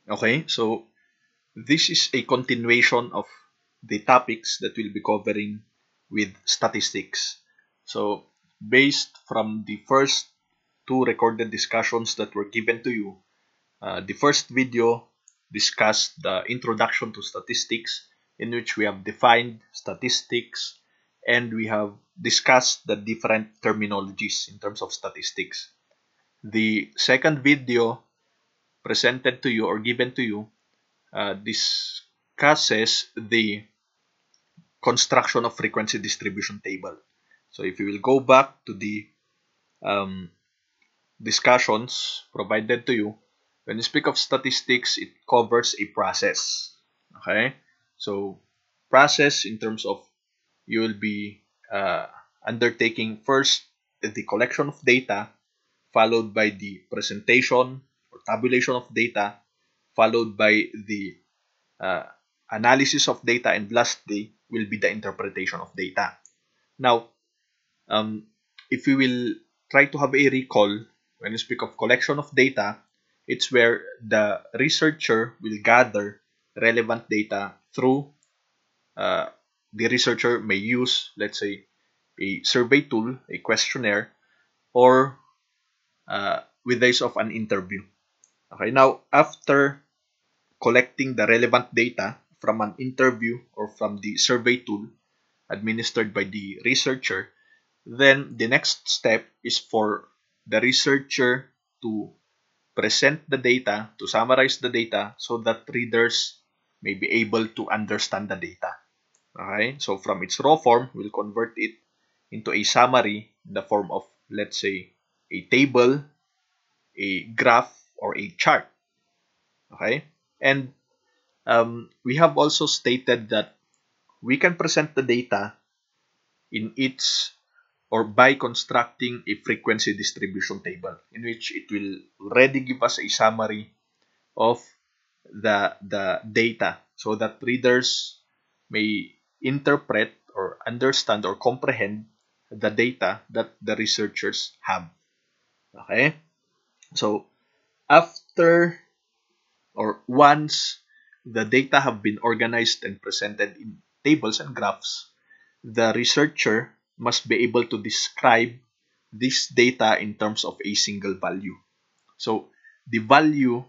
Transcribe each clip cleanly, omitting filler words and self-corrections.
Okay, so this is a continuation of the topics that we'll be covering with statistics. So, based from the first two recorded discussions that were given to you, the first video discussed the introduction to statistics, in which we have defined statistics and we have discussed the different terminologies in terms of statistics. The second video presented to you or given to you discusses the construction of frequency distribution table. So if you will go back to the um, discussions provided to you, when you speak of statistics, it covers a process. Okay, so process in terms of you will be undertaking first the collection of data, followed by the presentation or tabulation of data, followed by the uh, analysis of data, and lastly will be the interpretation of data. Now, um, if we will try to have a recall, when you speak of collection of data, it's where the researcher will gather relevant data through uh, the researcher may use, let's say, a survey tool, a questionnaire, or with the use of an interview. Okay, now after collecting the relevant data from an interview or from the survey tool administered by the researcher, then the next step is for the researcher to present the data, to summarize the data so that readers may be able to understand the data. Okay, so from its raw form, we'll convert it into a summary in the form of, let's say, a table, a graph, or a chart. Okay, and we have also stated that we can present the data in its or by constructing a frequency distribution table in which it will already give us a summary of the data so that readers may interpret or understand or comprehend the data that the researchers have. Okay? So after or once the data have been organized and presented in tables and graphs, the researcher must be able to describe this data in terms of a single value. So the value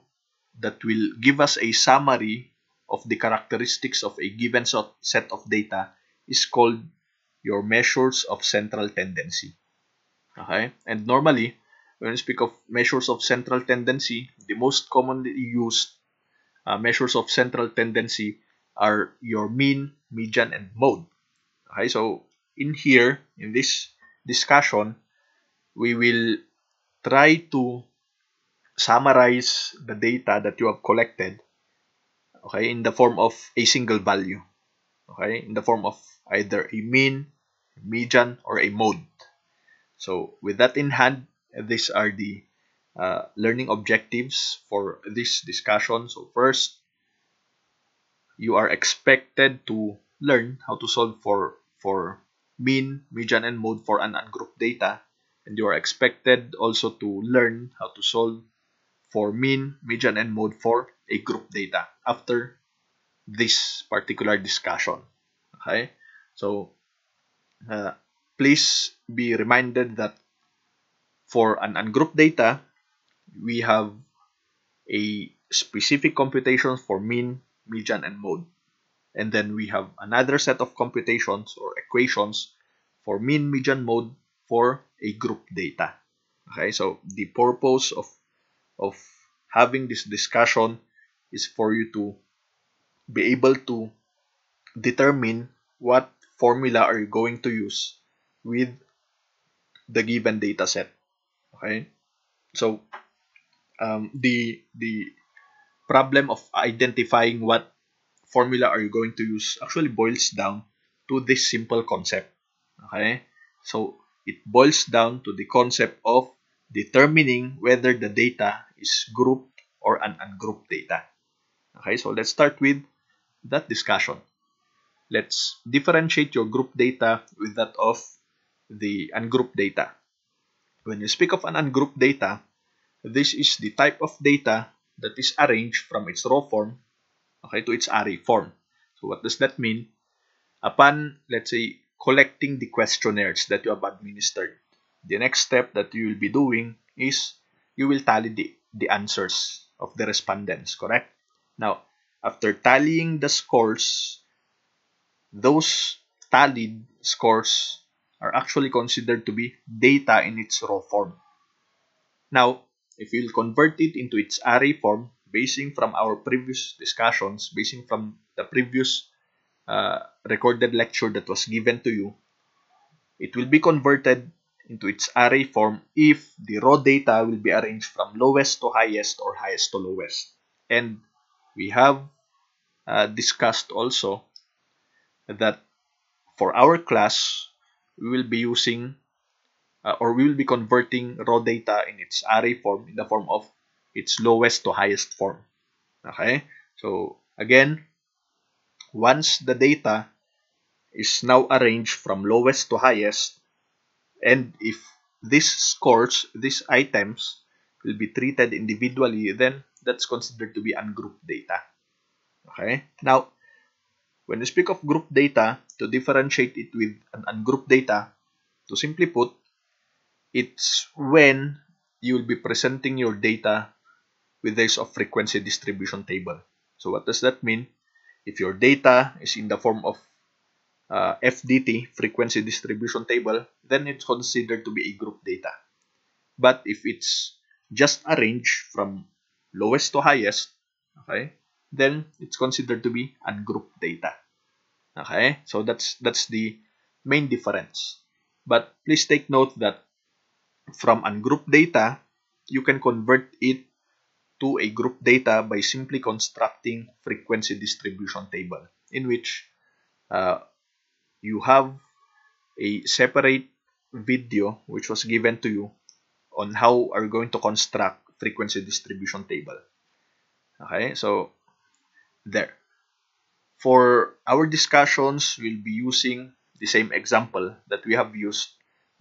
that will give us a summary of the characteristics of a given set of data is called your measures of central tendency. Okay? And normally, when we speak of measures of central tendency, the most commonly used measures of central tendency are your mean, median, and mode. Okay, so in here, in this discussion, we will try to summarize the data that you have collected, okay, in the form of a single value, okay, in the form of either a mean, median, or a mode. So with that in hand, these are the learning objectives for this discussion. So first, you are expected to learn how to solve for mean, median, and mode for an ungrouped data, and you are expected also to learn how to solve for mean, median, and mode for a group data after this particular discussion. Okay, so uh, please be reminded that for an ungrouped data, we have a specific computation for mean, median, and mode. And then we have another set of computations or equations for mean, median, mode for a group data. Okay, so the purpose of having this discussion is for you to be able to determine what formula are you going to use with the given data set. Okay, so the problem of identifying what formula are you going to use actually boils down to this simple concept. Okay, so it boils down to the concept of determining whether the data is grouped or an ungrouped data. Okay, so let's start with that discussion. Let's differentiate your group data with that of the ungrouped data. When you speak of an ungrouped data, this is the type of data that is arranged from its raw form, okay, to its array form. So what does that mean? Upon, let's say, collecting the questionnaires that you have administered, the next step that you will be doing is you will tally the answers of the respondents, correct? Now, after tallying the scores, those tallied scores are actually considered to be data in its raw form. Now, if you'll convert it into its array form, basing from our previous discussions, basing from the previous recorded lecture that was given to you, it will be converted into its array form if the raw data will be arranged from lowest to highest or highest to lowest. And we have discussed also that for our class, we will be using or we will be converting raw data in its array form in the form of its lowest to highest form. Okay? So, again, once the data is now arranged from lowest to highest, and if these scores, these items, will be treated individually, then that's considered to be ungrouped data. Okay? Now, when we speak of group data, to differentiate it with an ungrouped data, to simply put, it's when you will be presenting your data with this of frequency distribution table. So what does that mean? If your data is in the form of FDT, frequency distribution table, then it's considered to be a group data. But if it's just arranged from lowest to highest, okay, then it's considered to be ungrouped data. Okay, so that's the main difference. But please take note that from ungrouped data, you can convert it to a group data by simply constructing frequency distribution table, in which you have a separate video which was given to you on how are going to construct frequency distribution table. Okay, so there. For our discussions, we'll be using the same example that we have used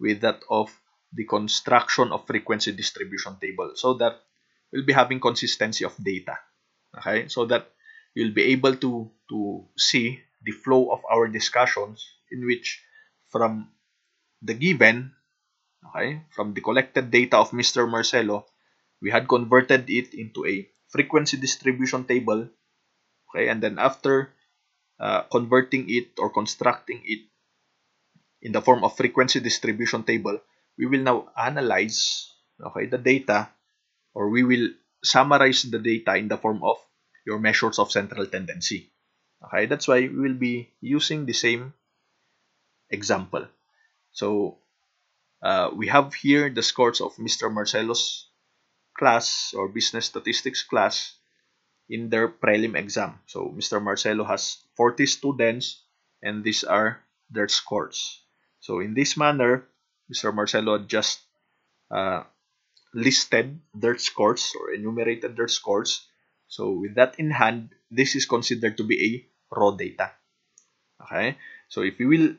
with that of the construction of frequency distribution table, so that we'll be having consistency of data. Okay, so that you'll be able to see the flow of our discussions, in which from the given, okay, from the collected data of Mr. Marcelo, we had converted it into a frequency distribution table, okay, and then after converting it or constructing it in the form of frequency distribution table, we will now analyze, okay, the data, or we will summarize the data in the form of your measures of central tendency. Okay, that's why we will be using the same example. So we have here the scores of Mr. Marcelo's class or business statistics class in their prelim exam. So Mr. Marcelo has 40 students, and these are their scores. So in this manner, Mr. Marcelo just listed their scores or enumerated their scores. So with that in hand, this is considered to be a raw data. Okay, so if we will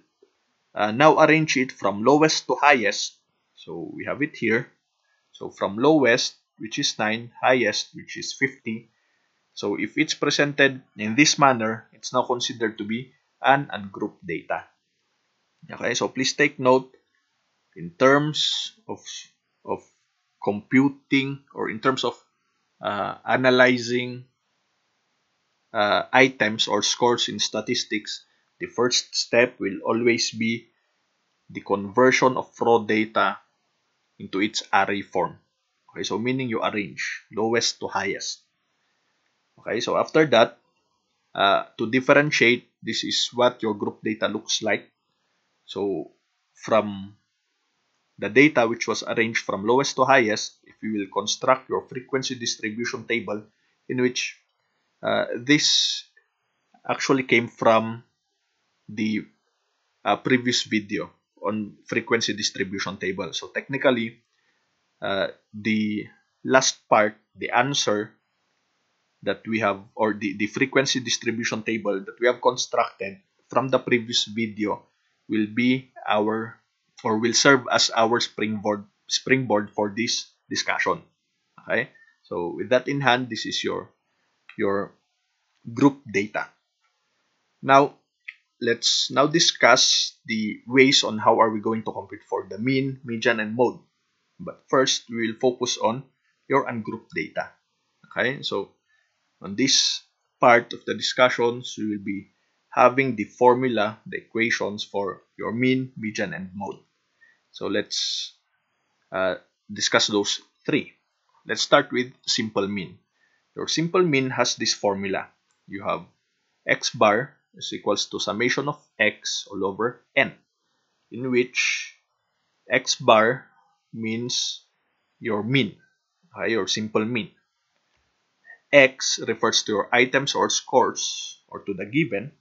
now arrange it from lowest to highest, so we have it here. So from lowest, which is 9, highest, which is 50. So if it's presented in this manner, it's now considered to be an ungrouped data. Okay, so please take note, in terms of computing, or in terms of analyzing items or scores in statistics, the first step will always be the conversion of raw data into its array form. Okay, so meaning you arrange lowest to highest. Okay, so after that, to differentiate, this is what your group data looks like. So from the data which was arranged from lowest to highest, if you will construct your frequency distribution table, in which this actually came from the previous video on frequency distribution table. So technically, the last part, the answer that we have, or the frequency distribution table that we have constructed from the previous video, will be our, or will serve as our springboard for this discussion. Okay, So with that in hand, this is your group data. Now, let's now discuss the ways on how are we going to compute for the mean, median, and mode. But first, we will focus on your ungrouped data. Okay, so on this part of the discussions, we will be having the formula, the equations for your mean, median, and mode. So let's discuss those three. Let's start with simple mean. Your simple mean has this formula. You have x bar is equals to summation of x all over n, in which x bar means your mean, okay, your simple mean. X refers to your items or scores or to the given,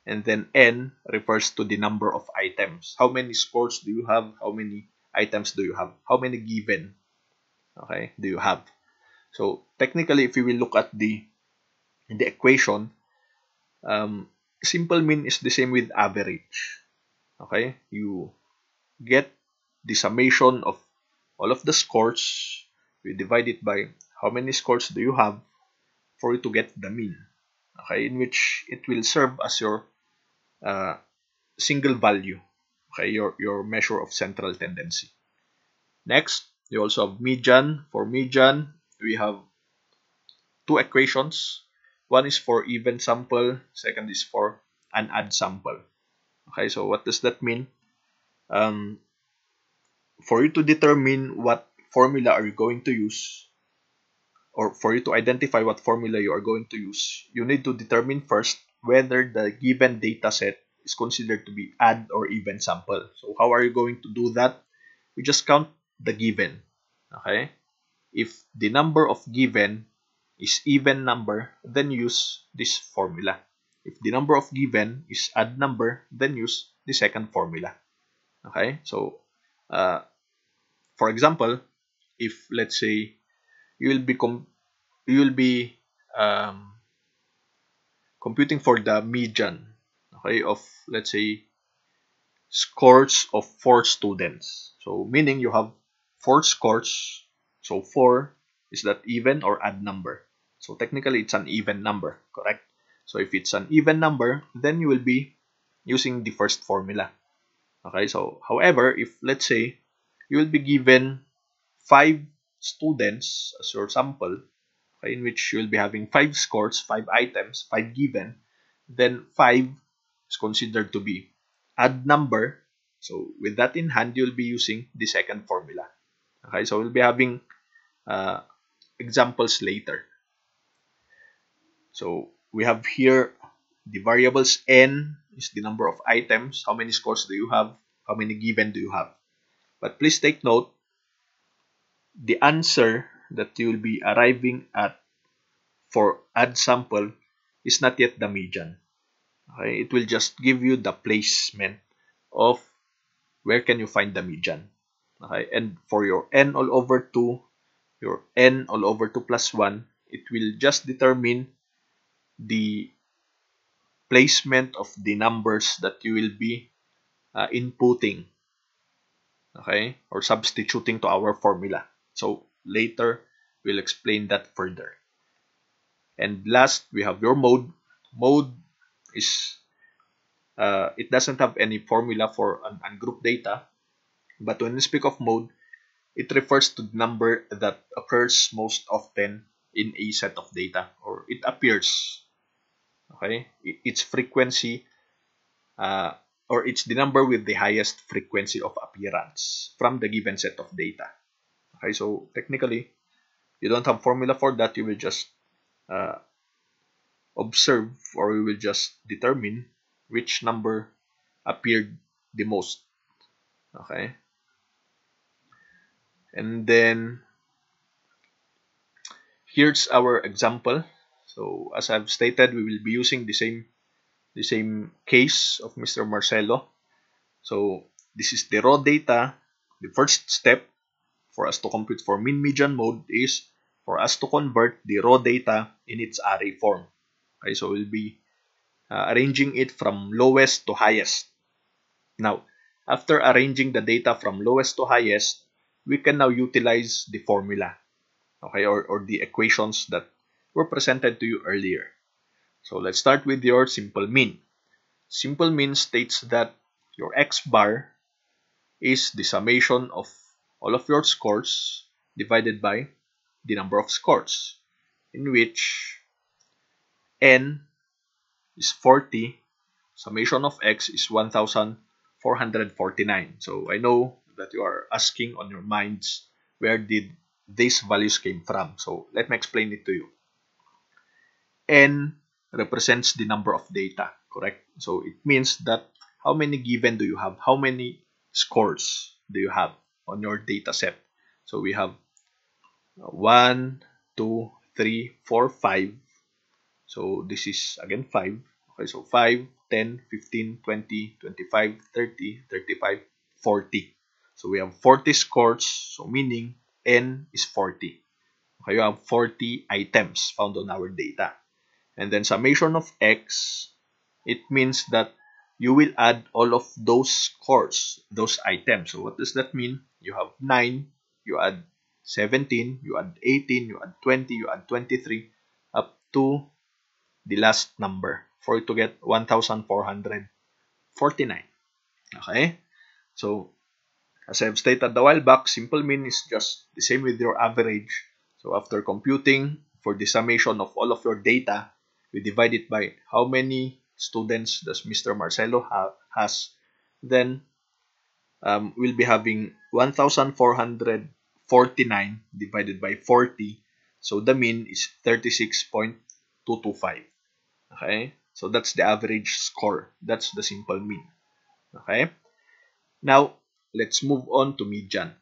and then n refers to the number of items. How many scores do you have? How many items do you have? How many given, okay, do you have? So technically, if we will look at the equation, simple mean is the same with average. Okay, you get the summation of all of the scores. We divide it by how many scores do you have for you to get the mean. Okay, in which it will serve as your single value. Okay, your measure of central tendency. Next, you also have median. For median, we have two equations. One is for even sample, second is for an odd sample. Okay, so what does that mean? For you to determine what formula are you going to use, or for you to identify what formula you are going to use, you need to determine first whether the given data set is considered to be odd or even sample. So how are you going to do that? We just count the given. Okay? If the number of given is even number, then use this formula. If the number of given is odd number, then use the second formula. Okay? So, for example, if let's say you will be computing for the median, okay, of let's say scores of 4 students. So meaning you have 4 scores. So 4 is that even or odd number? So technically it's an even number, correct? So if it's an even number, then you will be using the first formula. Okay, so however, if let's say you will be given 5 students as your sample, okay, in which you will be having 5 scores, 5 items, 5 given, then 5 is considered to be odd number. So with that in hand, you'll be using the second formula. Okay, so we'll be having examples later. So we have here the variables n is the number of items. How many scores do you have? How many given do you have? But please take note, the answer that you will be arriving at for odd sample is not yet the median. Okay, it will just give you the placement of where can you find the median. Okay, and for your n all over 2, your n all over 2 plus 1, it will just determine the placement of the numbers that you will be inputting, okay, or substituting to our formula. So later we'll explain that further. And last, we have your mode. Mode is it doesn't have any formula for an ungrouped data, but when we speak of mode, it refers to the number that occurs most often in a set of data, or it appears. Okay, its frequency, or it's the number with the highest frequency of appearance from the given set of data. Okay, so technically, you don't have formula for that. You will just observe, or you will just determine which number appeared the most. Okay, and then here's our example. So as I've stated, we will be using the same case of Mr. Marcelo. So this is the raw data. The first step for us to compute for mean, median, mode is for us to convert the raw data in its array form. Okay, so we'll be arranging it from lowest to highest. Now, after arranging the data from lowest to highest, we can now utilize the formula. okay, or the equations that were presented to you earlier. So let's start with your simple mean. Simple mean states that your x bar is the summation of all of your scores divided by the number of scores, in which n is 40, summation of x is 1449. So I know that you are asking on your minds, where did these values came from? So let me explain it to you. N represents the number of data, correct? So it means that how many given do you have? How many scores do you have on your data set? So we have 1, 2, 3, 4, 5. So this is again 5. Okay, so 5, 10, 15, 20, 25, 30, 35, 40. So we have 40 scores, so meaning N is 40. Okay, you have 40 items found on our data. And then summation of x, it means that you will add all of those scores, those items. So what does that mean? You have 9, you add 17, you add 18, you add 20, you add 23, up to the last number for you to get 1449. Okay? So, as I've stated a while back, simple mean is just the same with your average. So, after computing for the summation of all of your data, we divide it by how many students does Mr. Marcelo has. Then, we'll be having 1449 divided by 40. So, the mean is 36.225. Okay? So that's the average score. That's the simple mean. Okay? Now, let's move on to median.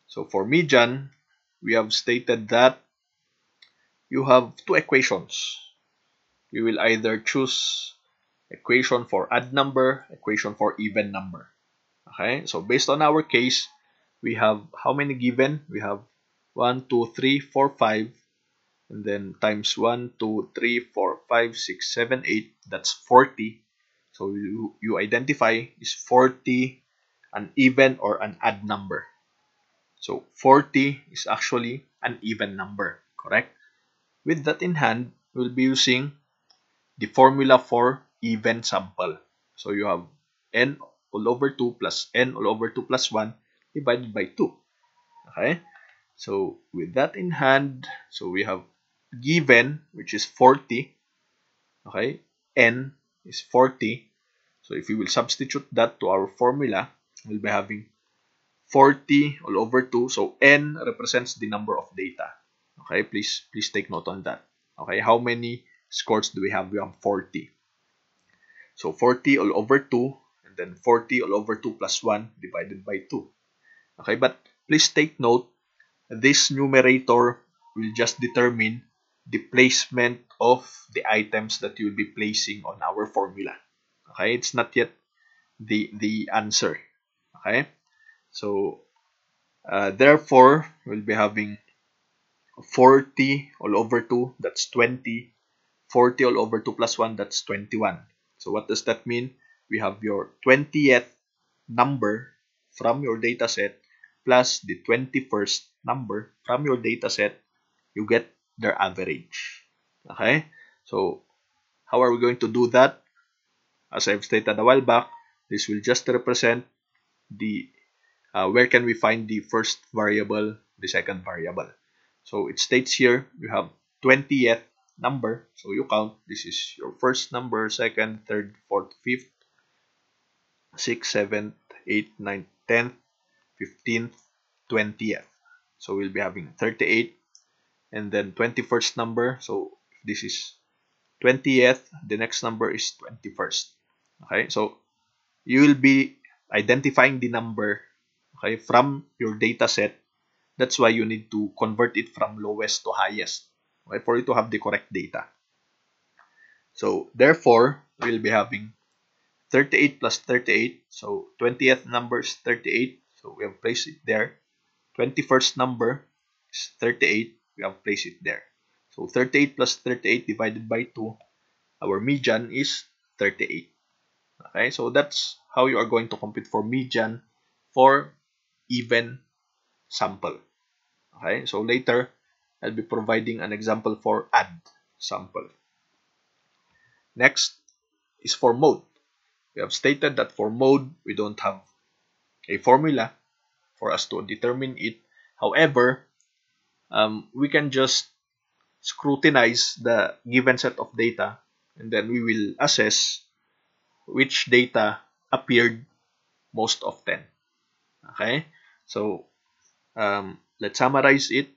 So for median, we have stated that you have two equations. You will either choose equation for odd number, equation for even number. Okay? So based on our case, we have how many given? We have 1, 2, 3, 4, 5. And then times 1, 2, 3, 4, 5, 6, 7, 8. That's 40. So you identify, is 40 an even or an odd number? So 40 is actually an even number, correct? With that in hand, we'll be using the formula for even sample. So you have n all over 2 plus n all over 2 plus 1 divided by 2. Okay? So with that in hand, so we have given, which is 40. Okay? N is 40. So if we will substitute that to our formula, we'll be having 40 all over 2. So N represents the number of data. Okay? Please take note on that. Okay? How many scores do we have? We have 40. So 40 all over 2, and then 40 all over 2 plus 1 divided by 2. Okay? But please take note, this numerator will just determine the placement of the items that you'll be placing on our formula. Okay, it's not yet the answer. Okay, so therefore we'll be having 40 all over 2, that's 20. 40 all over 2 plus 1, that's 21. So what does that mean? We have your 20th number from your data set plus the 21st number from your data set. You get their average. Okay? So, how are we going to do that? As I've stated a while back, this will just represent the where can we find the first variable, the second variable. So, it states here, you have 20th number. So, you count. This is your first number, second, third, fourth, fifth, 6th, 7th, 8th, 9th, 10th, 15th, 20th. So, we'll be having 38. And then 21st number. So, if this is 20th, the next number is 21st. Okay, so you will be identifying the number, okay, from your data set. That's why you need to convert it from lowest to highest, okay, for you to have the correct data. So therefore, we'll be having 38 plus 38. So 20th number is 38. So we have placed it there. 21st number is 38. We have placed it there. So 38 plus 38 divided by 2, our median is 38. Okay, so that's how you are going to compute for median for even sample. Okay, so later I'll be providing an example for add sample. Next is for mode. We have stated that for mode, we don't have a formula for us to determine it. However, we can just scrutinize the given set of data, and then we will assess which data appeared most often. Okay, so let's summarize it.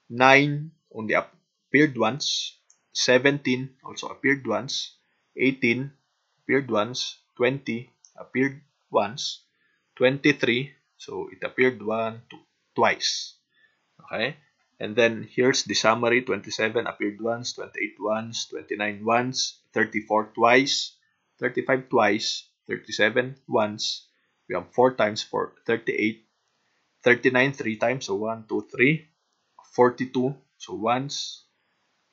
9 only appeared once, 17 also appeared once, 18 appeared once, 20 appeared once, 23, so it appeared twice. Okay, and then here's the summary. 27 appeared once, 28 once, 29 once, 34 twice, 35 twice, 37 once. We have 4 times for 38, 39 3 times, so 1, 2, 3, 42, so once,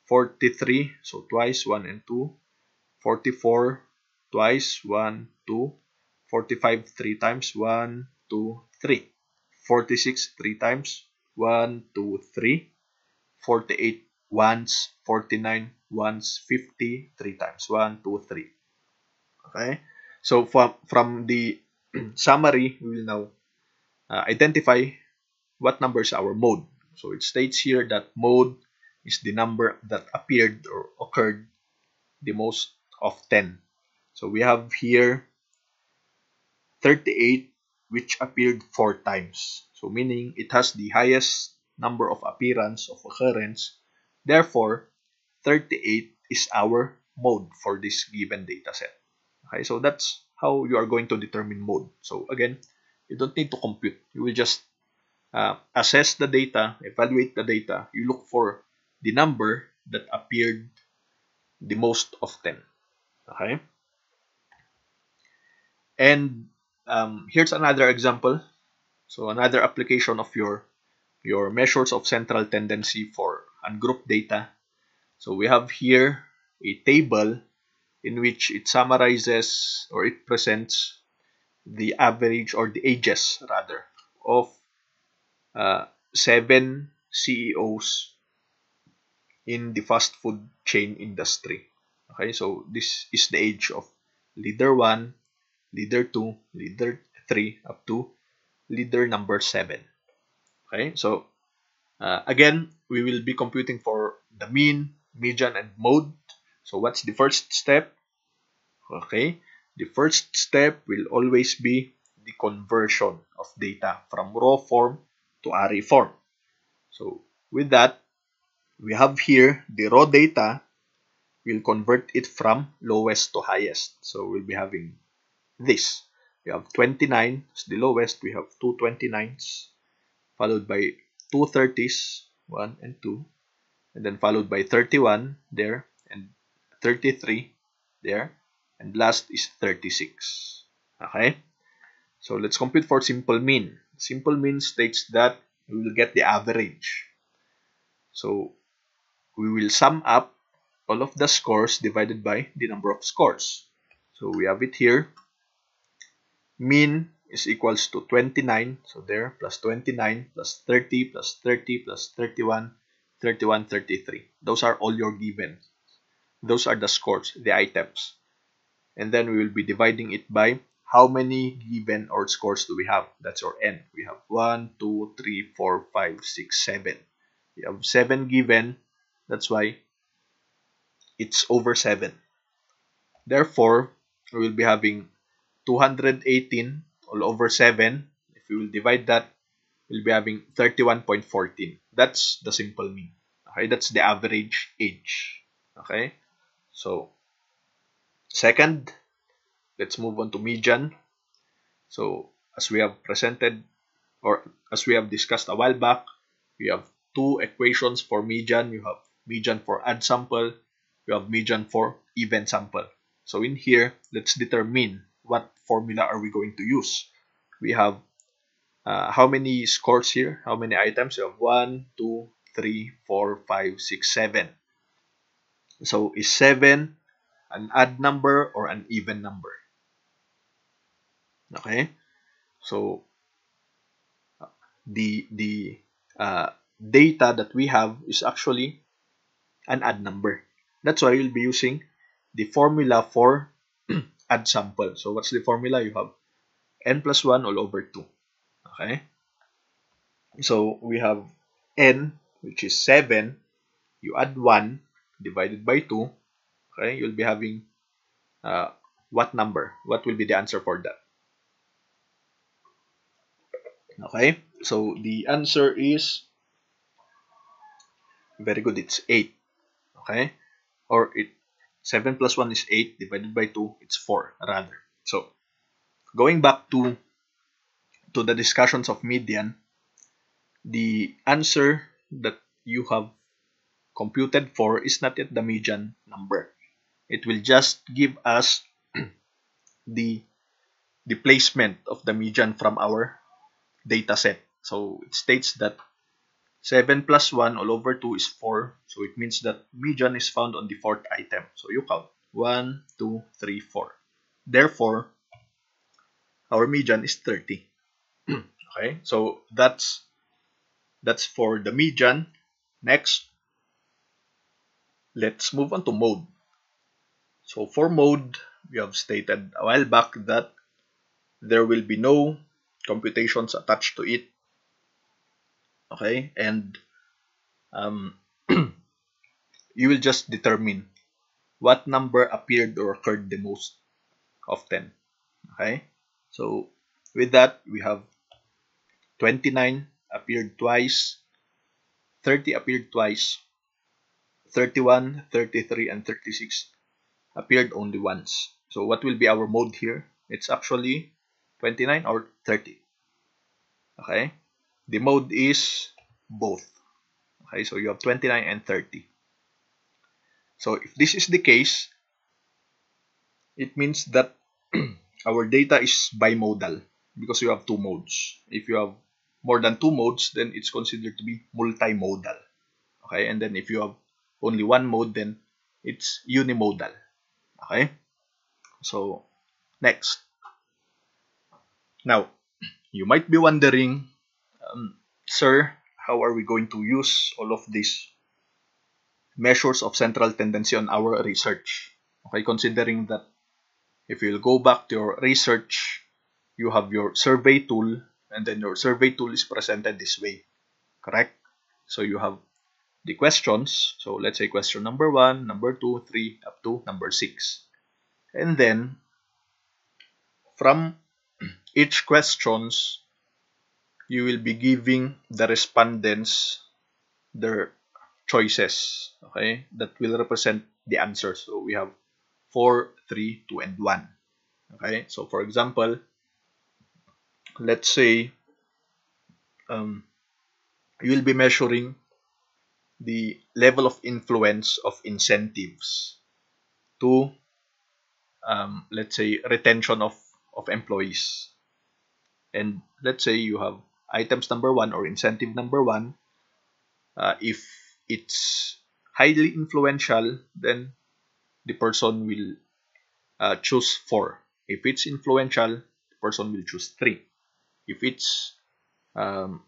43, so twice, 1 and 2, 44 twice, 1, 2, 45 3 times, 1, 2, 3, 46 3 times, 1, 2, 3, 48 once, 49 once, 50 3 times, 1, 2, 3. Okay, so from the summary, we will now identify what number is our mode. So it states here that mode is the number that appeared or occurred the most often. So we have here 38, which appeared 4 times. So meaning it has the highest number of appearance of occurrence. Therefore, 38 is our mode for this given data set. Okay, so that's how you are going to determine mode. So again, you don't need to compute. You will just assess the data, evaluate the data. You look for the number that appeared the most often. Okay, and here's another example. So another application of your measures of central tendency for ungrouped data. So we have here a table in which it summarizes or it presents the average or the ages rather of 7 CEOs in the fast food chain industry. Okay, so this is the age of leader 1, leader 2, leader 3 up to leader number 7. Okay, so again, we will be computing for the mean, median, and mode. So what's the first step? Okay, the first step will always be the conversion of data from raw form to array form. So with that, we have here the raw data. We'll convert it from lowest to highest. So we'll be having this. We have 29 as the lowest. We have two 29s, followed by two 30s, 1 and 2, and then followed by 31 there, and 33 there, and last is 36. Okay? So let's compute for simple mean. Simple mean states that we will get the average. So we will sum up all of the scores divided by the number of scores. So we have it here. Mean is equals to 29. So there, plus 29, plus 30, plus 30, plus 31, 31, 33. Those are all your given. Those are the scores, the items. And then we will be dividing it by how many given or scores do we have. That's our n. We have 1, 2, 3, 4, 5, 6, 7. We have 7 given. That's why it's over 7. Therefore, we will be having 218 all over 7. If we will divide that, we'll be having 31.14. That's the simple mean. Okay, that's the average age. Okay, so second, let's move on to median. So as we have presented or as we have discussed a while back, we have two equations for median. You have median for odd sample, you have median for even sample. So in here, let's determine what formula are we going to use. We have how many scores here? How many items? We have 1, 2, 3, 4, 5, 6, 7. So is 7 an odd number or an even number? Okay, so the data that we have is actually an odd number. That's why you'll be using the formula for add sample. So what's the formula? You have n plus 1 all over 2. Okay? So we have n, which is 7. You add 1 divided by 2. Okay? You'll be having what number? What will be the answer for that? Okay? So the answer is very good. It's 8. Okay? Or 7 plus 1 is 8 divided by 2. It's 4 rather. So going back to the discussions of median, the answer that you have computed for is not yet the median number. It will just give us the placement of the median from our data set. So it states that 7 plus 1 all over 2 is 4. So it means that median is found on the fourth item. So you count 1, 2, 3, 4. Therefore, our median is 30. Okay, so that's for the median. Next, let's move on to mode. So for mode, we have stated a while back that there will be no computations attached to it. Okay, and you will just determine what number appeared or occurred the most often. Okay, so with that, we have 29 appeared twice, 30 appeared twice, 31, 33, and 36 appeared only once. So what will be our mode here? It's actually 29 or 30. Okay, the mode is both. Okay, so you have 29 and 30. So if this is the case, it means that our data is bimodal because you have two modes. If you have more than two modes, then it's considered to be multimodal. Okay, and then if you have only one mode, then it's unimodal. Okay, so next. Now, you might be wondering, sir, how are we going to use all of these measures of central tendency on our research? Okay, considering that if you'll go back to your research, you have your survey tool, and then your survey tool is presented this way, correct? So you have the questions. So let's say question number 1, number 2, 3, up to number 6. And then from each questions, you will be giving the respondents their choices, okay, that will represent the answers. So we have 4, 3, 2, and 1. Okay, so for example, let's say you will be measuring the level of influence of incentives to, let's say, retention of employees. And let's say you have items number 1 or incentive number 1. If it's highly influential, then the person will choose 4. If it's influential, the person will choose 3. If it's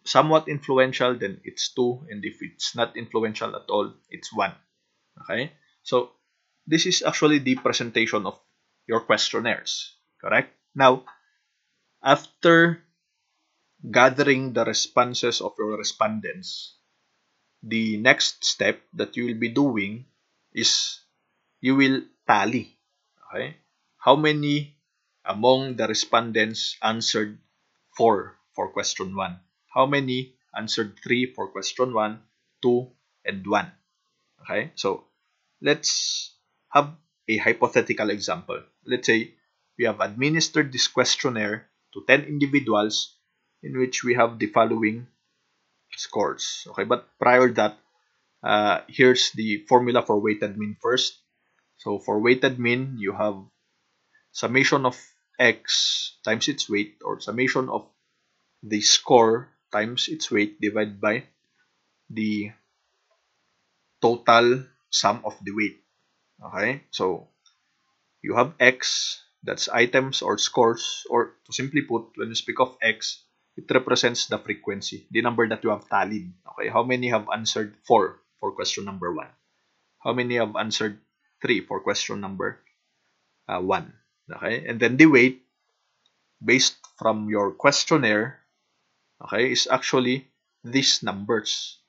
somewhat influential, then it's 2. And if it's not influential at all, it's 1. Okay? So this is actually the presentation of your questionnaires. Correct? Now, after gathering the responses of your respondents, the next step that you will be doing is you will tally. Okay? How many among the respondents answered 4 for question 1? How many answered 3 for question 1, 2, and 1? Okay? So let's have a hypothetical example. Let's say we have administered this questionnaire to 10 individuals in which we have the following scores. Okay, but prior that, here's the formula for weighted mean first. So for weighted mean, you have summation of x times its weight, or summation of the score times its weight divided by the total sum of the weight. Okay, so you have x, that's items or scores, or to simply put, when you speak of x, it represents the frequency, the number that you have tallied. Okay, how many have answered 4 for question number 1? How many have answered 3 for question number 1? Okay, and then the weight based from your questionnaire, okay, is actually these numbers,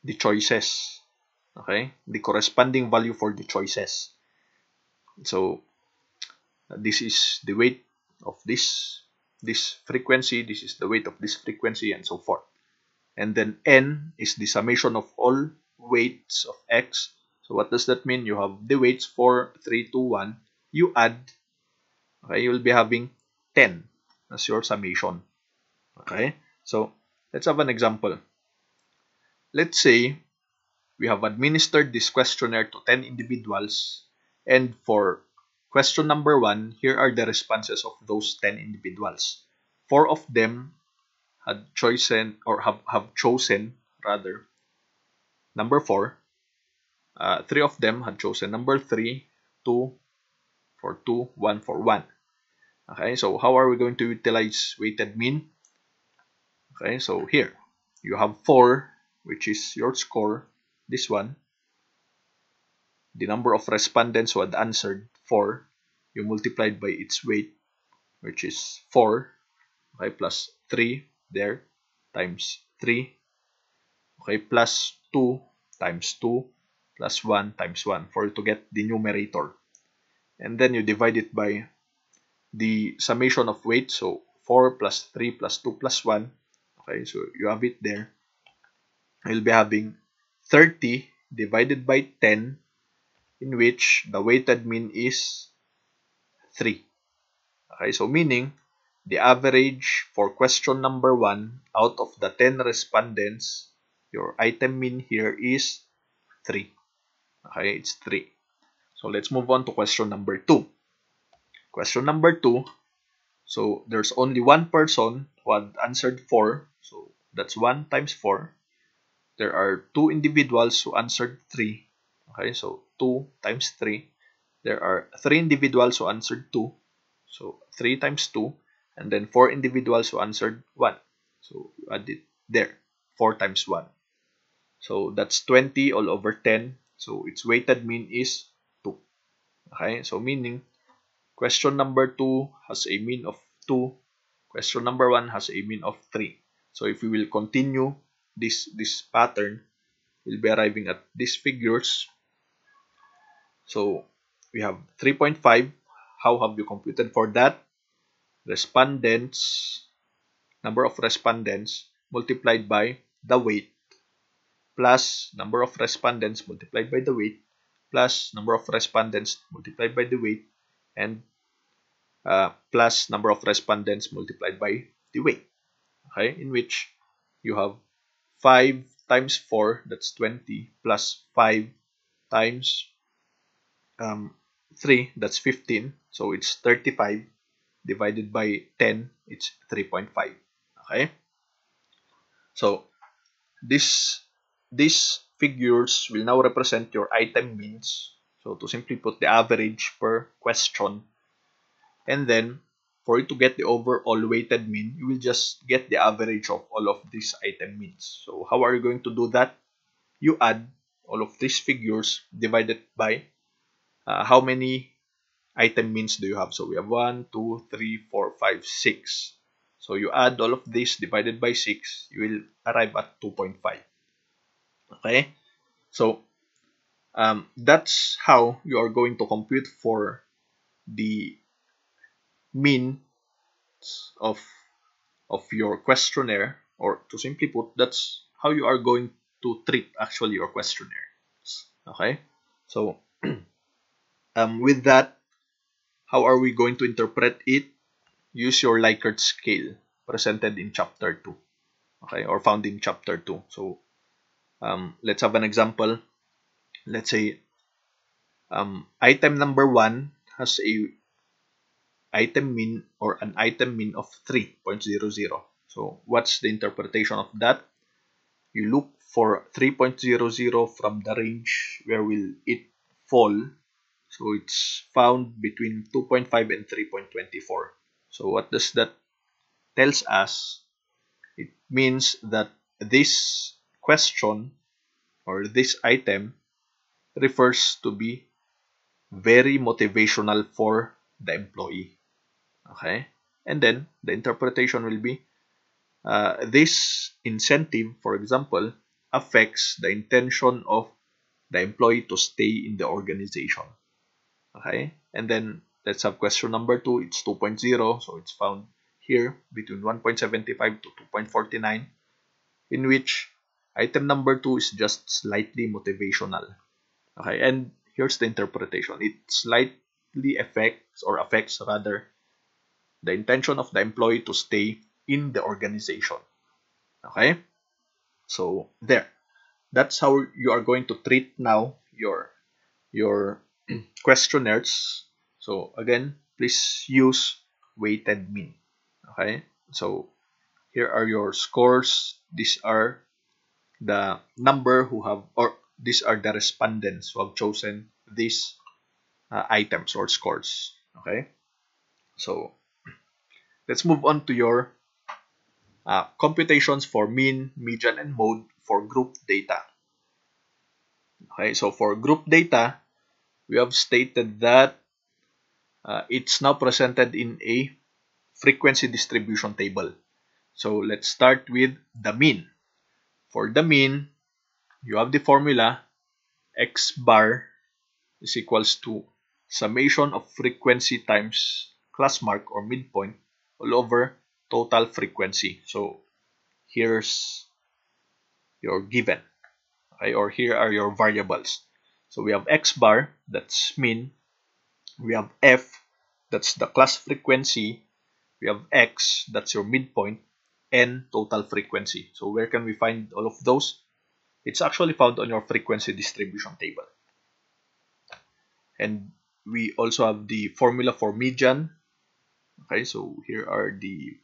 the choices. Okay, the corresponding value for the choices. So this is the weight of this frequency, this is the weight of this frequency, and so forth. And then n is the summation of all weights of x. So what does that mean? You have the weights 4, 3, 2, 1. You add, okay, you will be having 10 as your summation. Okay, so let's have an example. Let's say we have administered this questionnaire to 10 individuals, and for question number 1, here are the responses of those 10 individuals. 4 of them had chosen, or have chosen rather, number 4. 3 of them had chosen number 3, 2 for 2, 1 for 1. Okay, so how are we going to utilize weighted mean? Okay, so here you have 4, which is your score, this one. The number of respondents who had answered 4, you multiplied by its weight, which is 4, okay, plus 3 there, times 3, okay, plus 2 times 2, plus 1 times 1, for you to get the numerator. And then you divide it by the summation of weight, so 4 plus 3 plus 2 plus 1, okay, so you have it there. You'll be having 30 divided by 10, in which the weighted mean is 3. Okay, so meaning the average for question number 1 out of the 10 respondents, your item mean here is 3. Okay, it's 3. So let's move on to question number 2. Question number 2, so there's only one person who had answered 4, so that's 1 times 4. There are 2 individuals who answered 3. Okay, so 2 times 3. There are 3 individuals who answered 2. So 3 times 2. And then 4 individuals who answered 1. So you add it there. 4 times 1. So that's 20 all over 10. So its weighted mean is 2. Okay, so meaning question number 2 has a mean of 2. Question number 1 has a mean of 3. So if we will continue this pattern, we'll be arriving at these figures. So we have 3.5. How have you computed for that? Respondents, number of respondents multiplied by the weight, plus number of respondents multiplied by the weight, plus number of respondents multiplied by the weight, and plus number of respondents multiplied by the weight. Okay, in which you have 5 times 4, that's 20, plus 5 times 3, that's 15. So it's 35 divided by 10, it's 3.5. Okay, so these figures will now represent your item means. So to simply put, the average per question. And then for you to get the overall weighted mean, you will just get the average of all of these item means. So how are you going to do that? You add all of these figures divided by how many item means do you have. So we have 1, 2, 3, 4, 5, 6. So you add all of this divided by 6, you will arrive at 2.5. Okay, so that's how you are going to compute for the mean of your questionnaire, or to simply put, that's how you are going to treat actually your questionnaire. Okay, so with that, how are we going to interpret it? Use your Likert scale presented in chapter 2, okay, or found in chapter 2. So let's have an example. Let's say item number 1 has a item mean, or an item mean of 3.00. So what's the interpretation of that? You look for 3.00 from the range where will it fall. So it's found between 2.5 and 3.24. So what does that tells us, it means that this question or this item refers to be very motivational for the employee. Okay? And then the interpretation will be this incentive, for example, affects the intention of the employee to stay in the organization. Okay? And then let's have question number 2. It's 2.0, so it's found here between 1.75 to 2.49, in which item number 2 is just slightly motivational. Okay, and here's the interpretation. It slightly affects rather the intention of the employee to stay in the organization. Okay, so there. That's how you are going to treat now your questionnaires. So again, please use weighted mean. Okay, so here are your scores. These are the number who have, or these are the respondents who have chosen these items or scores. Okay, so let's move on to your computations for mean, median, and mode for group data. Okay, so for group data, we have stated that it's now presented in a frequency distribution table. So let's start with the mean. For the mean, you have the formula x bar is equals to summation of frequency times class mark or midpoint all over total frequency. So here's your given, okay, or here are your variables. So we have x bar, that's mean. We have f, that's the class frequency. We have x, that's your midpoint, and total frequency. So where can we find all of those? It's actually found on your frequency distribution table. And we also have the formula for median. Okay, so here are the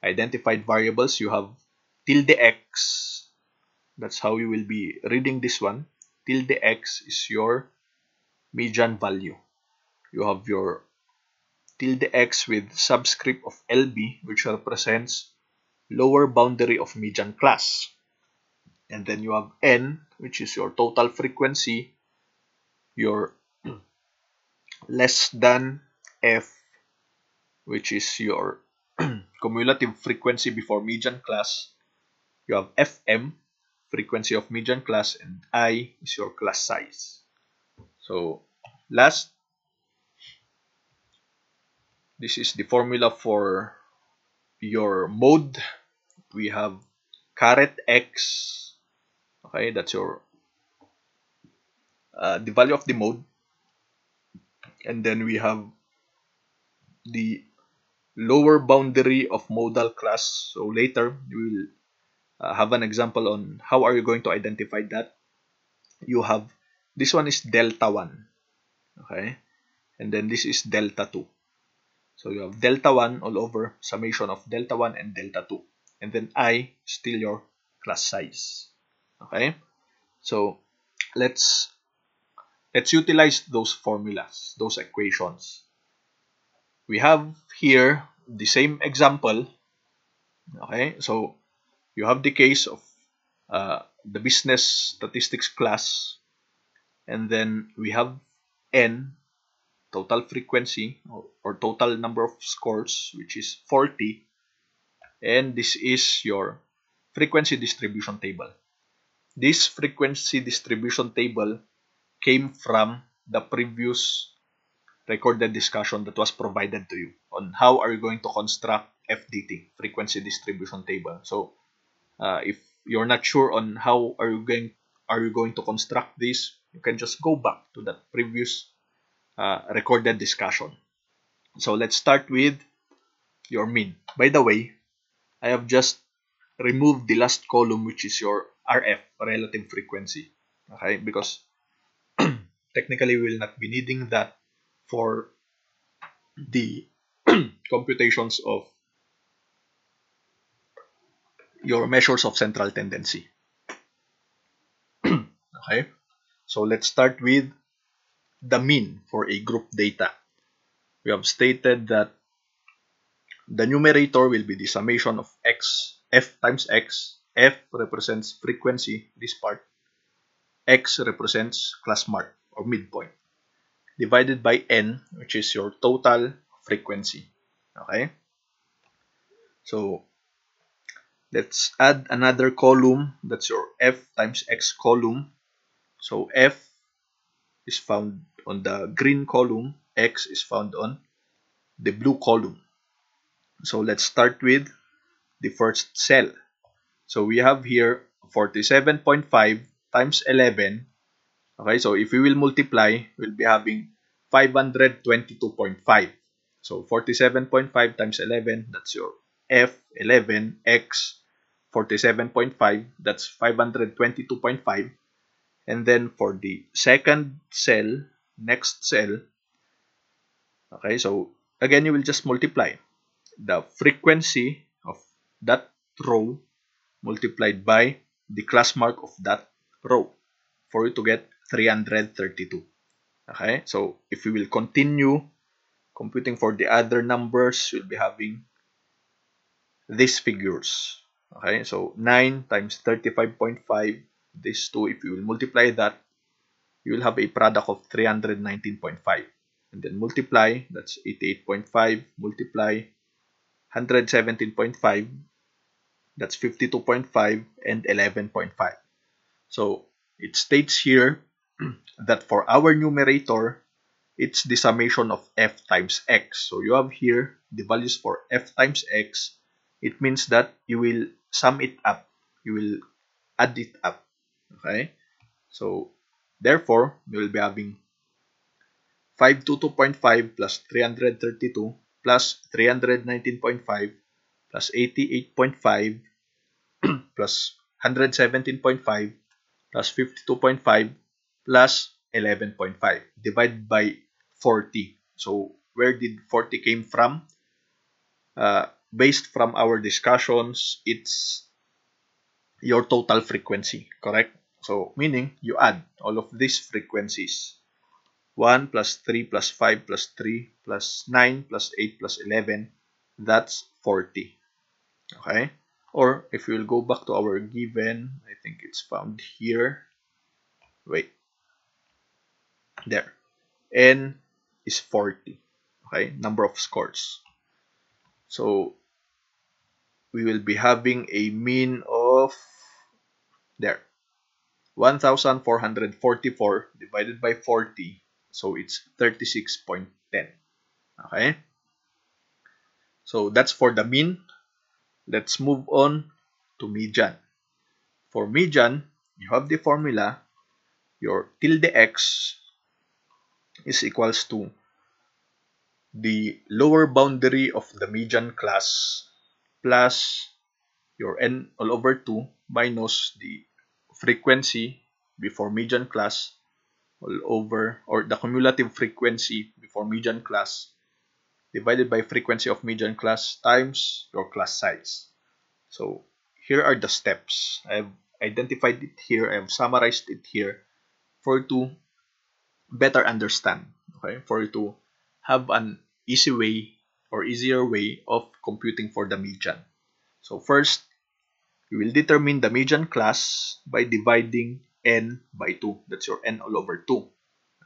identified variables. You have tilde x. That's how you will be reading this one. Tilde x is your median value. You have your tilde x with subscript of LB, which represents lower boundary of median class. And then you have n, which is your total frequency, your less than f, which is your cumulative frequency before median class. You have fm, frequency of median class, and I is your class size. So last, this is the formula for your mode. We have caret x. Okay, that's your the value of the mode. And then we have the lower boundary of modal class. So later we will have an example on how are you going to identify that. You have, this one is delta 1, okay, and then this is delta 2. So you have delta 1 all over summation of delta 1 and delta 2, and then I still your class size. Okay, so let's utilize those formulas, those equations. We have here the same example. Okay, so you have the case of the business statistics class, and then we have n, total frequency or total number of scores, which is 40, and this is your frequency distribution table. This frequency distribution table came from the previous recorded discussion that was provided to you on how are you going to construct FDT, frequency distribution table. So if you're not sure on how are you going to construct this, you can just go back to that previous recorded discussion. So let's start with your mean. By the way, I have just removed the last column, which is your RF, relative frequency. Okay, because technically we will not be needing that for the computations of your measures of central tendency. Okay, so let's start with the mean for a group data. We have stated that the numerator will be the summation of f times x. F represents frequency, this part. X represents class mark or midpoint, divided by n, which is your total frequency. Okay? So, let's add another column. That's your f times x column. So, f is found on the green column. X is found on the blue column. So, let's start with the first cell. So, we have here 47.5 times 11. Okay, so if we will multiply, we'll be having 522.5. So 47.5 times 11, that's your F11 x 47.5, that's 522.5. And then for the second cell, next cell, okay, so again, you will just multiply the frequency of that row multiplied by the class mark of that row for you to get 332. Okay, so if we will continue computing for the other numbers, we'll be having these figures. Okay, so 9 times 35.5, these two, if you will multiply that, you will have a product of 319.5. And then multiply, that's 88.5, multiply 117.5, that's 52.5 and 11.5. So it states here that for our numerator, it's the summation of f times x. So you have here the values for f times x. It means that you will sum it up. You will add it up. Okay? So therefore, you will be having 522.5 plus 332 plus 319.5 plus 88.5 plus 117.5 plus 52.5 plus 11.5 divided by 40. So where did 40 came from? Based from our discussions, it's your total frequency, correct? So meaning you add all of these frequencies. 1 plus 3 plus 5 plus 3 plus 9 plus 8 plus 11, that's 40. Okay? Or if we will go back to our given, I think it's found here. Wait. There. N is 40. Okay? Number of scores. So, we will be having a mean of, there, 1,444 divided by 40. So, it's 36.10. Okay? So, that's for the mean. Let's move on to median. For median, you have the formula. Your tilde x is equals to the lower boundary of the median class plus your n all over 2 minus the frequency before median class all over, or the cumulative frequency before median class divided by frequency of median class times your class size. So here are the steps. I've identified it here. I've summarized it here for you to better understand. Okay, for you to have an easy way or easier way of computing for the median. So first, you will determine the median class by dividing n by 2. That's your n all over 2.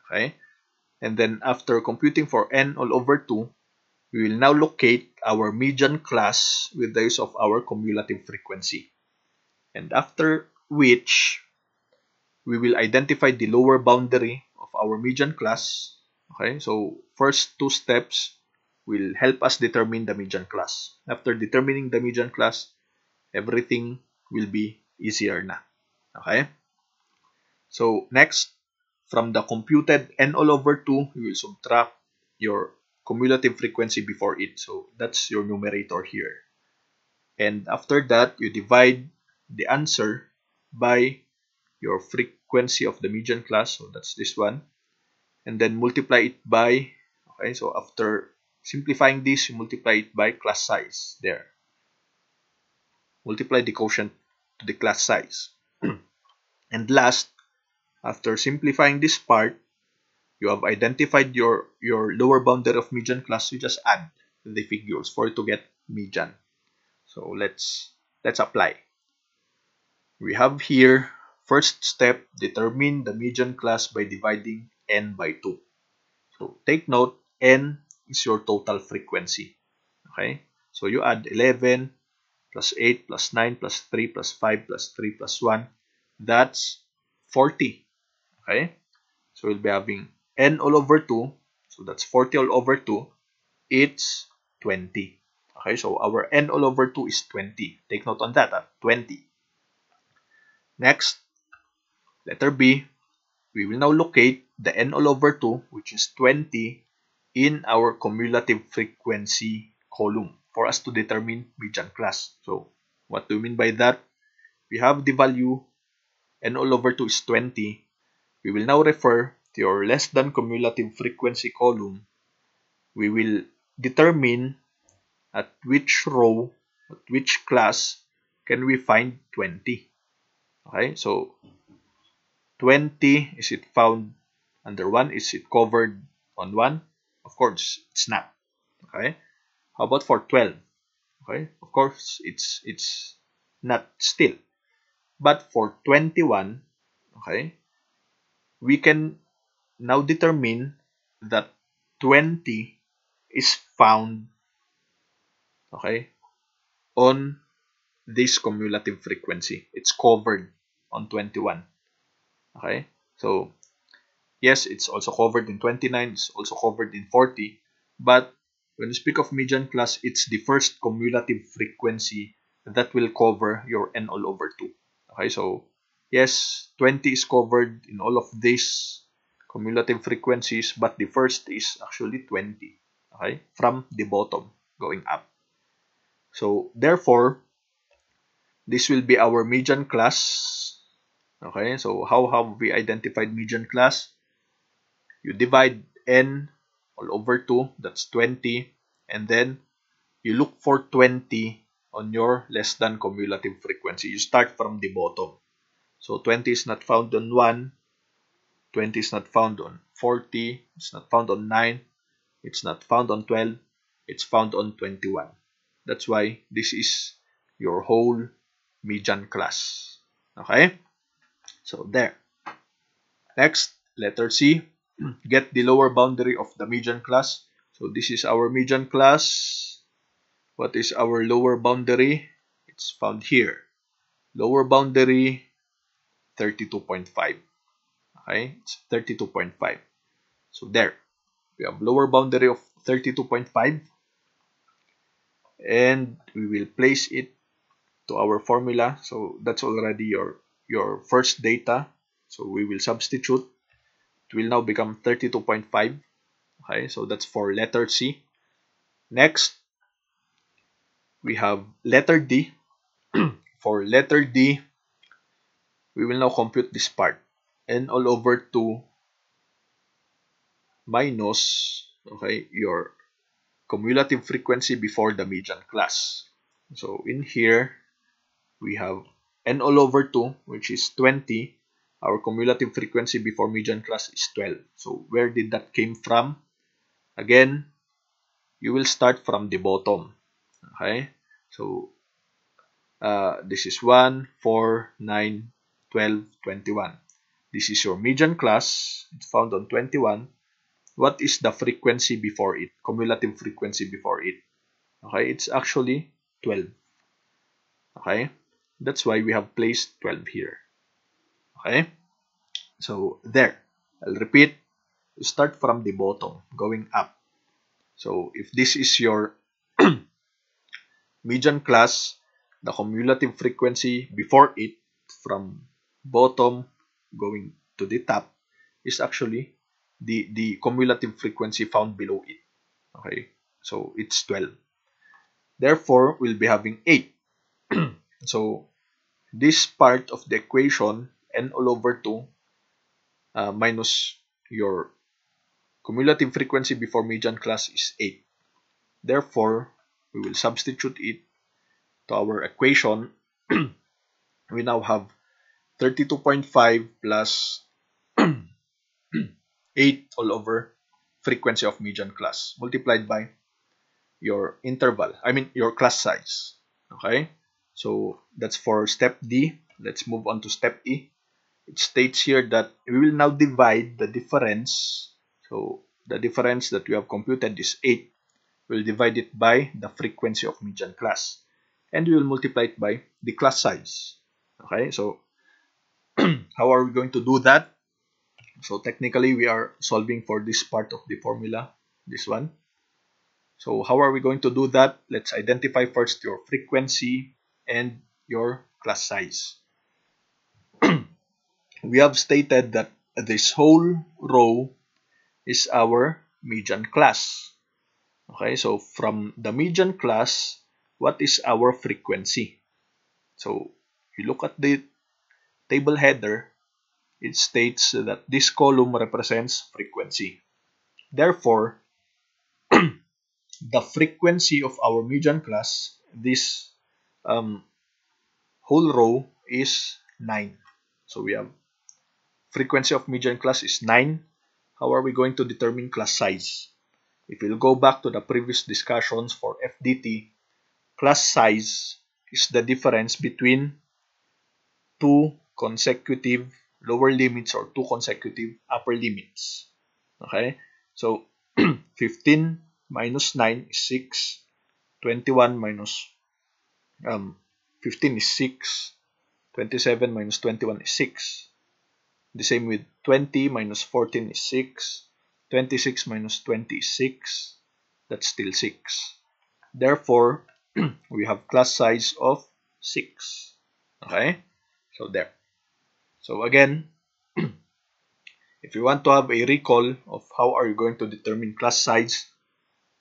Okay? And then after computing for n all over 2, we will now locate our median class with the use of our cumulative frequency. And after which, we will identify the lower boundary of our median class. Okay, so first two steps will help us determine the median class. After determining the median class, everything will be easier na. Okay? So next, from the computed n all over 2, you will subtract your cumulative frequency before it. So that's your numerator here. And after that, you divide the answer by your frequency of the median class. So that's this one. And then multiply it by, okay, so after simplifying this, you multiply it by class size. There. Multiply the quotient to the class size. And last, after simplifying this part, you have identified your lower boundary of median class, you just add. the figures for it to get median. So let's apply. We have here, first step, determine the median class by dividing n by 2. So take note, n is your total frequency. Okay? So you add 11 plus 8 plus 9 plus 3 plus 5 plus 3 plus 1. That's 40. Okay? So we'll be having n all over 2. So that's 40 all over 2. It's 20. Okay? So our n all over 2 is 20. Take note on that, 20. Next, letter B, we will now locate the n all over 2, which is 20, in our cumulative frequency column for us to determine median class. So what do we mean by that? We have the value n all over 2 is 20. We will now refer to your less than cumulative frequency column. We will determine at which row, at which class can we find 20. Okay, so 20, is it found under 1? Is it covered on 1? Of course, it's not. Okay, how about for 12? Okay, of course, it's not still. But for 21, okay, we can now determine that 20 is found, okay, on this cumulative frequency. It's covered on 21. Okay, so yes, it's also covered in 29, it's also covered in 40, but when you speak of median class, it's the first cumulative frequency that will cover your n all over 2. Okay, so yes, 20 is covered in all of these cumulative frequencies, but the first is actually 20, okay, from the bottom going up. So therefore, this will be our median class. Okay, so how have we identified median class? You divide n all over 2, that's 20, and then you look for 20 on your less than cumulative frequency. You start from the bottom. So 20 is not found on 1, 20 is not found on 40, it's not found on 9, it's not found on 12, it's found on 21. That's why this is your whole median class. Okay? So there. Next, letter C, get the lower boundary of the median class. So this is our median class. What is our lower boundary? It's found here. Lower boundary, 32.5. Okay, it's 32.5. So there, we have lower boundary of 32.5, and we will place it to our formula. So that's already your first data. So we will substitute. It will now become 32.5. Okay, so that's for letter C. Next, we have letter D. For letter D, we will now compute this part. N all over 2 minus, okay, your cumulative frequency before the median class. So in here, we have n all over 2, which is 20. Our cumulative frequency before median class is 12. So where did that came from? Again, you will start from the bottom. Okay, so this is 1, 4, 9, 12, 21. This is your median class. It's found on 21. What is the frequency before it? Cumulative frequency before it. Okay, it's actually 12. Okay, that's why we have placed 12 here. Okay, so there. I'll repeat. You start from the bottom, going up. So if this is your median class, the cumulative frequency before it, from bottom going to the top, is actually the cumulative frequency found below it. Okay, so it's 12. Therefore, we'll be having 8. So this part of the equation, n all over 2 minus your cumulative frequency before median class is 8. Therefore, we will substitute it to our equation. We now have 32.5 plus 8 all over frequency of median class multiplied by your interval, I mean your class size. Okay, so that's for step D. Let's move on to step E. It states here that we will now divide the difference. So the difference that we have computed is 8. We'll divide it by the frequency of median class, and we will multiply it by the class size. Okay, so how are we going to do that? So technically we are solving for this part of the formula, this one. So how are we going to do that? Let's identify first your frequency and your class size. We have stated that this whole row is our median class. Okay, so from the median class, what is our frequency? So you look at the table header, it states that this column represents frequency. Therefore, the frequency of our median class, this whole row, is 9. So we have frequency of median class is 9. How are we going to determine class size? If we'll go back to the previous discussions for FDT, class size is the difference between two consecutive lower limits or two consecutive upper limits. Okay, so 15 minus 9 is 6, 21 minus 15 is 6, 27 minus 21 is 6. The same with 20 minus 14 is 6, 26 minus 20 is 6, that's still 6. Therefore, we have class size of 6. Okay, so there. So again, if you want to have a recall of how are you going to determine class size,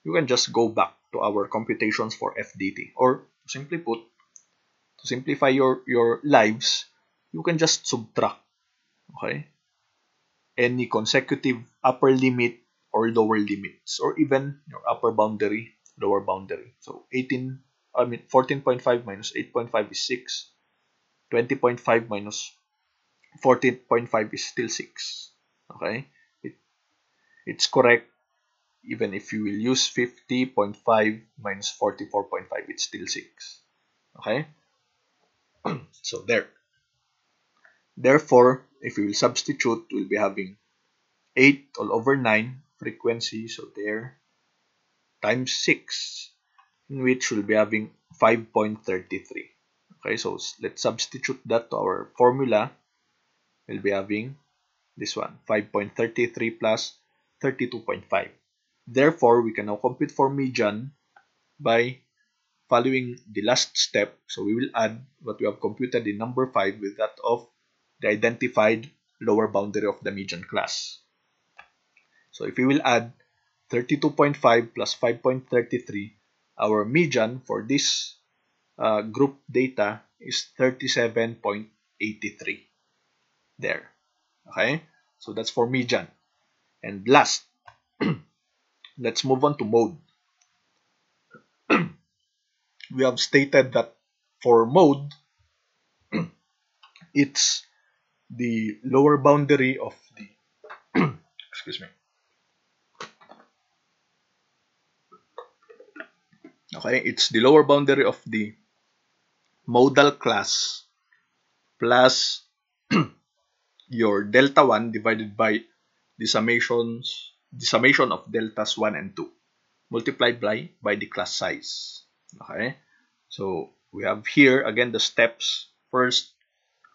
you can just go back to our computations for FDT. Or simply put, to simplify your lives, you can just subtract, okay, any consecutive upper limit or lower limits, or even your upper boundary, lower boundary. So 14.5 minus 8.5 is 6. 20.5 minus 14.5 is still 6. Okay, it's correct. Even if you will use 50.5 minus 44.5, it's still 6. Okay, so there. Therefore, if we will substitute, we'll be having 8 all over 9 frequency, so there, times 6, in which we'll be having 5.33. Okay, so let's substitute that to our formula. We'll be having this one, 5.33 plus 32.5. Therefore, we can now compute for median by following the last step. So we will add what we have computed in number 5 with that of the identified lower boundary of the median class. So if we will add 32.5 plus 5.33, our median for this group data is 37.83. There. Okay, so that's for median. And last, let's move on to mode. We have stated that for mode, it's the lower boundary of the excuse me. Okay, it's the lower boundary of the modal class plus your delta 1 divided by the summation of deltas 1 and 2 multiplied by the class size. Okay, so we have here again the steps. First,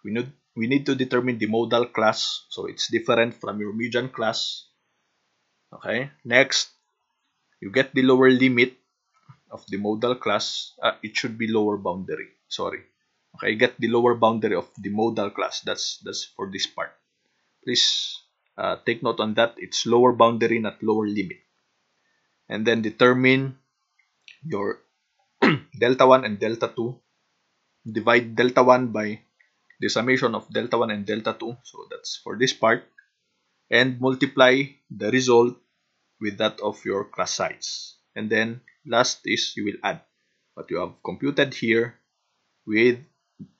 we need to determine the modal class, so it's different from your median class. Okay, next, you get the lower limit of the modal class. It should be lower boundary, sorry. Okay, get the lower boundary of the modal class. That's for this part. Please take note on that. It's lower boundary, not lower limit. And then determine your delta 1 and delta 2. Divide delta 1 by the summation of delta 1 and delta 2. So that's for this part. And multiply the result with that of your class size. And then last is you will add what you have computed here with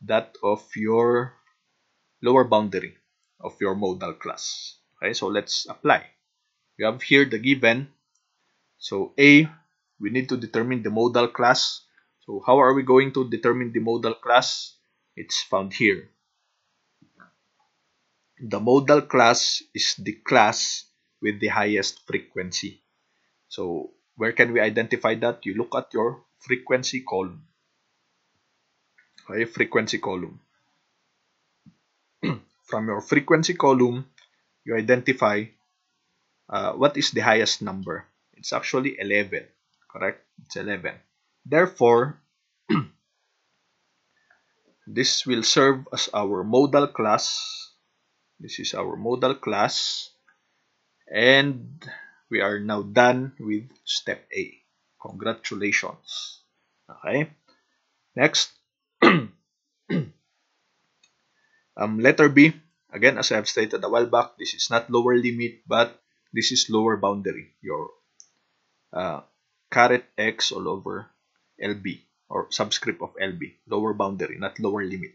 that of your lower boundary of your modal class. Okay, so let's apply. We have here the given. So A we need to determine the modal class. So how are we going to determine the modal class? It's found here. The modal class is the class with the highest frequency. So where can we identify that? You look at your frequency column. Okay, frequency column. From your frequency column, you identify what is the highest number. It's actually 11, correct? It's 11. Therefore, this will serve as our modal class. This is our modal class. And we are now done with step A. Congratulations. Okay. Next, letter B. Again, as I have stated a while back, this is not lower limit, but this is lower boundary. Your caret X all over LB, or subscript of LB. Lower boundary, not lower limit.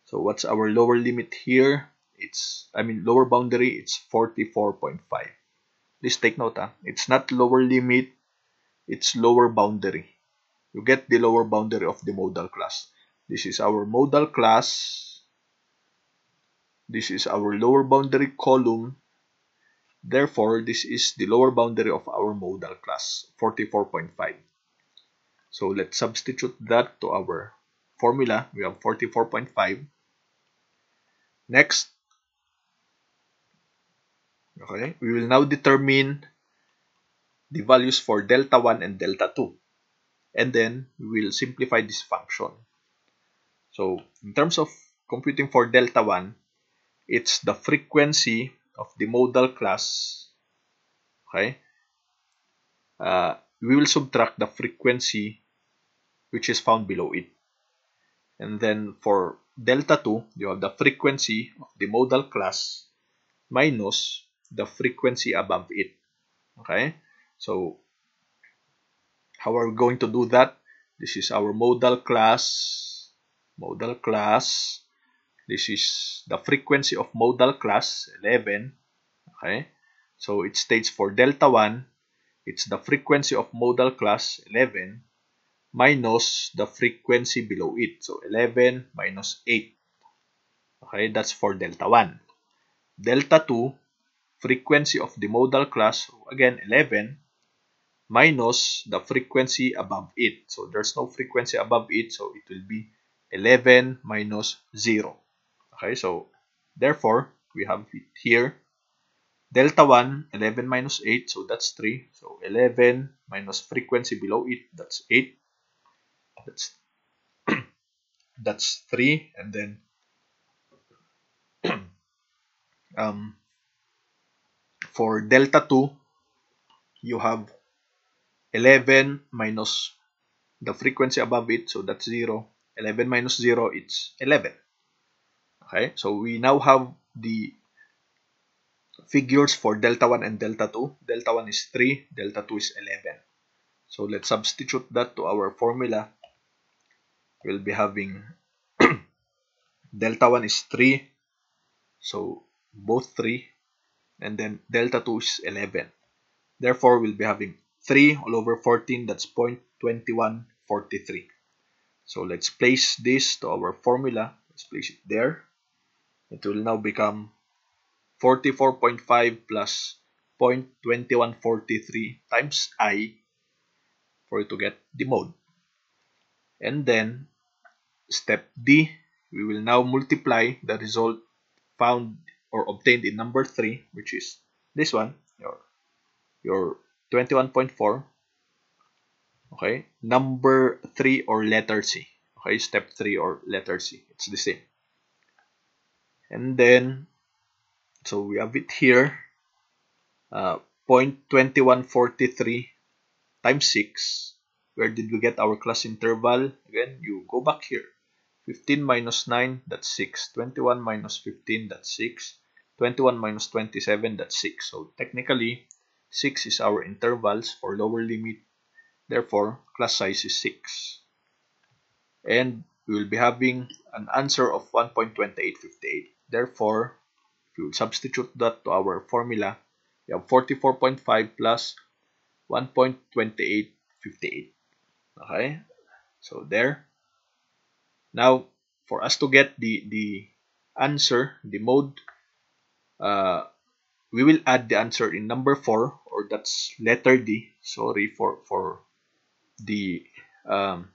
So what's our lower limit here? Lower boundary, it's 44.5. Please take note, it's not lower limit, it's lower boundary. You get the lower boundary of the modal class. This is our modal class. This is our lower boundary column. Therefore, this is the lower boundary of our modal class, 44.5. So let's substitute that to our formula. We have 44.5. Next, okay, we will now determine the values for delta 1 and delta 2. And then we will simplify this function. So in terms of computing for delta 1, it's the frequency of the modal class. Okay, we will subtract the frequency which is found below it. And then for delta 2, you have the frequency of the modal class minus the frequency above it. Okay, so how are we going to do that? This is our modal class. Modal class. This is the frequency of modal class, 11. Okay, so it states for delta 1, it's the frequency of modal class, 11, minus the frequency below it. So 11 minus 8. Okay, that's for delta 1. Delta 2, frequency of the modal class, again 11, minus the frequency above it. So there's no frequency above it, so it will be 11 minus 0. Okay, so therefore, we have it here. Delta 1, 11 minus 8, so that's 3. So 11 minus frequency below it, that's 8. That's 3. And then for delta 2, you have 11 minus the frequency above it, so that's 0. 11 minus 0, it's 11. Okay, so we now have the figures for delta 1 and delta 2. Delta 1 is 3, delta 2 is 11. So let's substitute that to our formula. We'll be having delta 1 is 3, so both 3, and then delta 2 is 11. Therefore, we'll be having 3 all over 14, that's 0.2143. So let's place this to our formula. Let's place it there. It will now become 44.5 plus 0.2143 times I for you to get the mode. And then step D, we will now multiply the result found or obtained in number 3, which is this one, your 21.4. Okay, number 3 or letter C. Okay, step 3 or letter C. It's the same. And then, so we have it here, 0.2143 times 6. Where did we get our class interval? Again, you go back here. 15 minus 9, that's 6. 21 minus 15, that's 6. 21 minus 27, that's 6. So technically, 6 is our intervals for lower limit. Therefore, class size is 6. And we will be having an answer of 1.2858. Therefore, if you will substitute that to our formula, we have 44.5 plus 1.2858. 58. Okay, so there. Now, for us to get the answer, the mode, uh, we will add the answer in number 4, or that's letter D. Sorry for the um,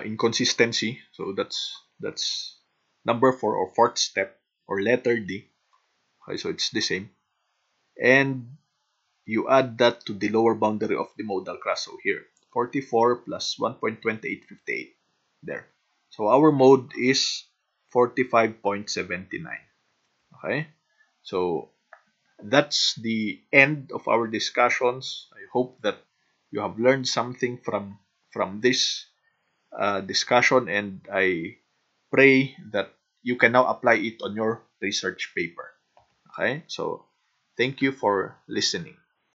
inconsistency. So that's number 4, or fourth step, or letter D. Okay, so it's the same. And you add that to the lower boundary of the modal class. So here, 44 plus 1.2858. There. So our mode is 45.79. Okay? So that's the end of our discussions. I hope that you have learned something from this discussion, and I pray that you can now apply it on your research paper. Okay? So thank you for listening.